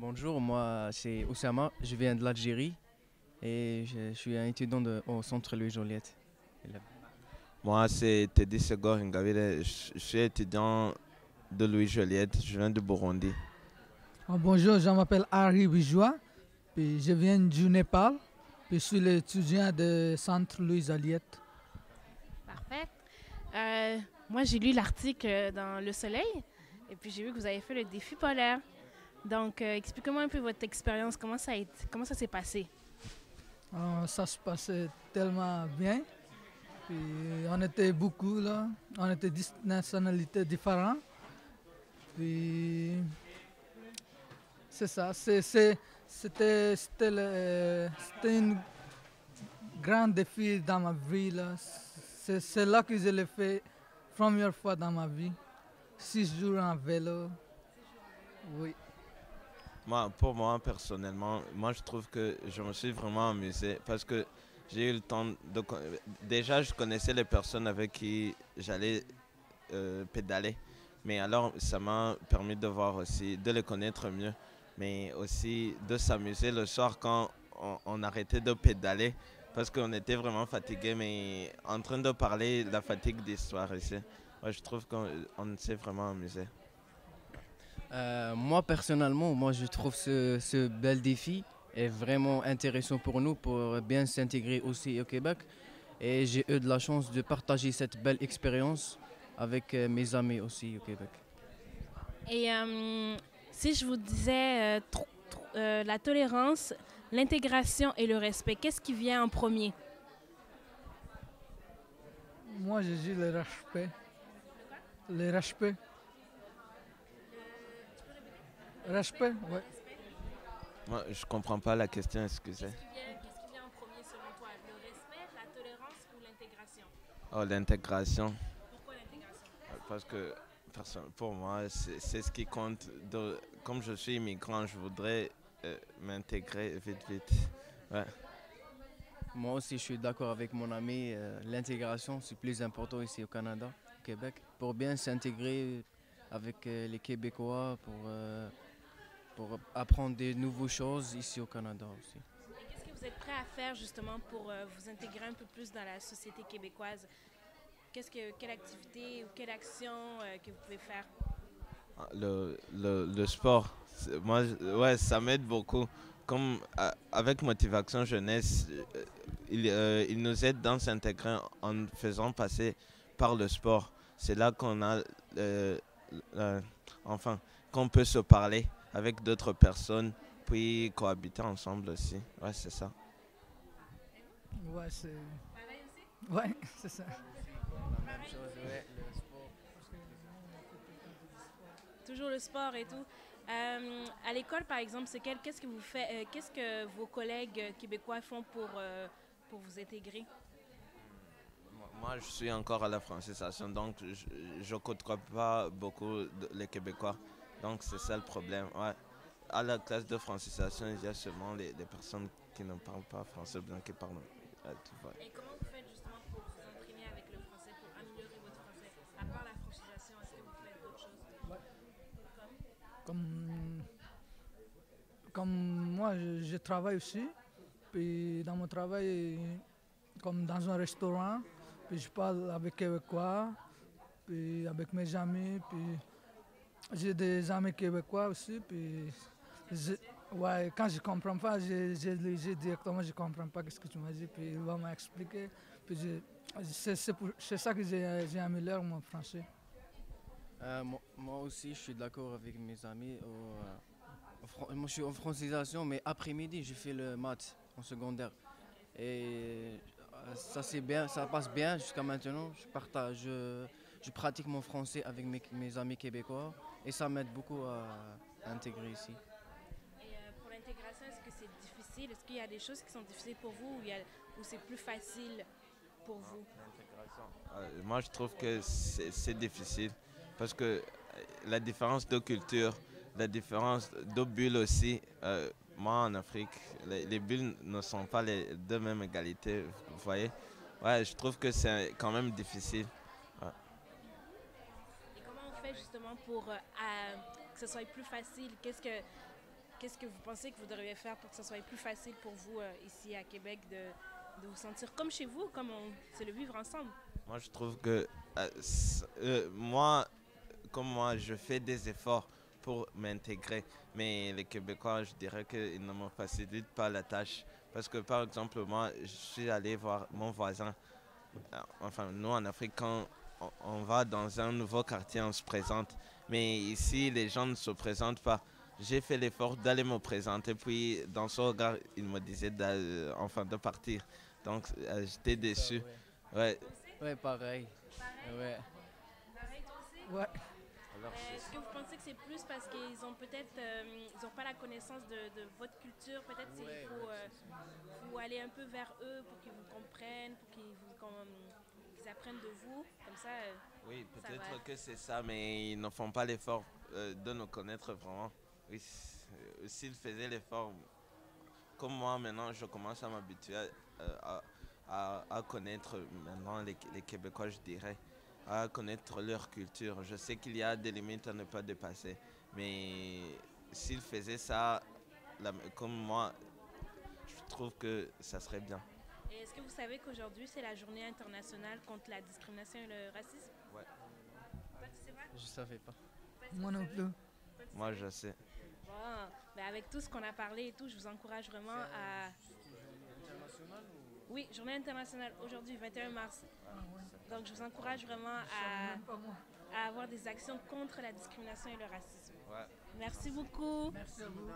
Bonjour, moi c'est Oussama, je viens de l'Algérie et je suis un étudiant au centre Louis Joliette. Et là- Moi, c'est Teddy Segor Ngabire. Je suis étudiant de Louis Joliette. Je viens de Burundi. Bonjour, je m'appelle Harry Bijoua, puis je viens du Népal, puis je suis l'étudiant de Centre Louis Aliette. Parfait. Euh, Moi, j'ai lu l'article dans Le Soleil et puis j'ai vu que vous avez fait le défi polaire. Donc, expliquez-moi un peu votre expérience. Comment ça s'est passé? Ça se passait tellement bien, puis on était beaucoup là, on était 10 nationalités différentes, puis c'est ça, c'était un grand défi dans ma vie là. C'est là que je l'ai fait première fois dans ma vie, 6 jours en vélo, oui. Moi, pour moi, personnellement, moi, je trouve que je me suis vraiment amusé parce que j'ai eu le temps de... Déjà, je connaissais les personnes avec qui j'allais pédaler. Mais alors, ça m'a permis de voir aussi, de les connaître mieux, mais aussi de s'amuser le soir quand on arrêtait de pédaler parce qu'on était vraiment fatigué, mais en train de parler de la fatigue d'histoire ici. Ouais, je trouve qu'on s'est vraiment amusé. moi personnellement, moi je trouve ce bel défi est vraiment intéressant pour nous pour bien s'intégrer aussi au Québec et j'ai eu de la chance de partager cette belle expérience avec mes amis aussi au Québec. Et si je vous disais la tolérance, l'intégration et le respect, qu'est-ce qui vient en premier? Moi, je dis le respect. Le respect. Respect, ouais. Moi, je comprends pas la question, excusez. Qu'est-ce qui vient en premier selon toi? Le respect, la tolérance ou l'intégration? Oh, l'intégration. Pourquoi l'intégration? Parce que pour moi, c'est ce qui compte. Comme je suis immigrant, je voudrais m'intégrer vite, vite. Ouais. Moi aussi je suis d'accord avec mon ami, l'intégration c'est plus important ici au Canada, au Québec, pour bien s'intégrer avec les Québécois, pour apprendre des nouvelles choses ici au Canada aussi. Et qu'est-ce que vous êtes prêt à faire justement pour vous intégrer un peu plus dans la société québécoise? Quelle activité ou quelle action que vous pouvez faire? Ah, le sport, moi, ouais, ça m'aide beaucoup. Comme avec Motivation Jeunesse, il nous aide dans s'intégrer en faisant passer par le sport. C'est là qu'on a, euh, euh, enfin, qu'on peut se parler avec d'autres personnes, puis cohabiter ensemble aussi. Ouais, c'est ça. Ouais, c'est. Pareil aussi? Ouais, c'est ça. La même chose, ouais, le sport. Toujours le sport et tout. À l'école, par exemple, qu'est-ce que vous faites, qu'est-ce que vos collègues québécois font pour vous intégrer? Moi, je suis encore à la francisation, donc je ne côtoie pas beaucoup les Québécois. Donc, c'est ça le problème. Ouais. À la classe de francisation, il y a seulement les personnes qui ne parlent pas français, bien qui parlent. Tu vois. Et comment vous faites justement pour vous entraîner avec le français, pour améliorer votre français? À part la francisation, est-ce que vous faites d'autres choses? Comme? Comme, comme moi, je travaille aussi. Puis dans mon travail, comme dans un restaurant, puis je parle avec Québécois, puis avec mes amis, puis j'ai des amis québécois aussi, puis je- ouais, quand je comprends pas, je dis directement, je comprends pas ce que tu m'as dit, puis il va m'expliquer, puis c'est ça que j'ai amélioré mon français. Moi aussi, je suis d'accord avec mes amis. Moi, je suis en francisation, mais après-midi, je fais le maths en secondaire. Et ça, c'est bien, ça passe bien jusqu'à maintenant. Je pratique mon français avec mes amis québécois et ça m'aide beaucoup à intégrer ici. Et pour l'intégration, est-ce que c'est difficile? Est-ce qu'il y a des choses qui sont difficiles pour vous ou c'est plus facile pour vous? L'intégration. Moi, je trouve que c'est difficile parce que la différence de culture, la différence de bulles aussi. Moi, en Afrique, les bulles ne sont pas les deux mêmes égalités, vous voyez. Ouais, je trouve que c'est quand même difficile. Ouais. Et comment on fait justement pour que ce soit plus facile? qu'est-ce que vous pensez que vous devriez faire pour que ce soit plus facile pour vous ici à Québec de vous sentir comme chez vous, comme c'est le vivre ensemble? Moi, je trouve que moi, comme moi, je fais des efforts pour m'intégrer. Mais les Québécois, je dirais qu'ils ne me facilitent pas la tâche. Parce que, par exemple, moi, je suis allé voir mon voisin. Enfin, nous, en Afrique, quand on va dans un nouveau quartier, on se présente. Mais ici, les gens ne se présentent pas. J'ai fait l'effort d'aller me présenter. Puis, dans son regard, il me disait enfin, de partir. Donc, j'étais déçu. Ouais. Ouais. Ouais, pareil. Ouais. Pareil, toi aussi? Ouais. Alors, Est-ce que vous pensez que c'est plus parce qu'ils ont peut-être ils ont pas la connaissance de votre culture? Peut-être Ouais, faut aller un peu vers eux pour qu'ils vous comprennent, pour qu'ils apprennent de vous. Comme ça, oui, ça peut-être va. que c'est ça, mais ils ne font pas l'effort de nous connaître vraiment. Oui, s'ils faisaient l'effort, comme moi maintenant, je commence à m'habituer à connaître maintenant les Québécois, je dirais, à connaître leur culture. Je sais qu'il y a des limites à ne pas dépasser, mais s'ils faisaient ça comme moi, je trouve que ça serait bien. Et est-ce que vous savez qu'aujourd'hui, c'est la journée internationale contre la discrimination et le racisme? Ouais. Toi, tu sais pas? Je savais pas. Toi, tu Moi non savais? plus. Toi, tu Moi, savais? je sais. Bon, ben avec tout ce qu'on a parlé et tout, je vous encourage vraiment à... International ou... Oui, journée internationale aujourd'hui, 21 mars. Donc, je vous encourage vraiment Même pas moi. à avoir des actions contre la discrimination et le racisme. Ouais. Merci beaucoup. Merci à vous.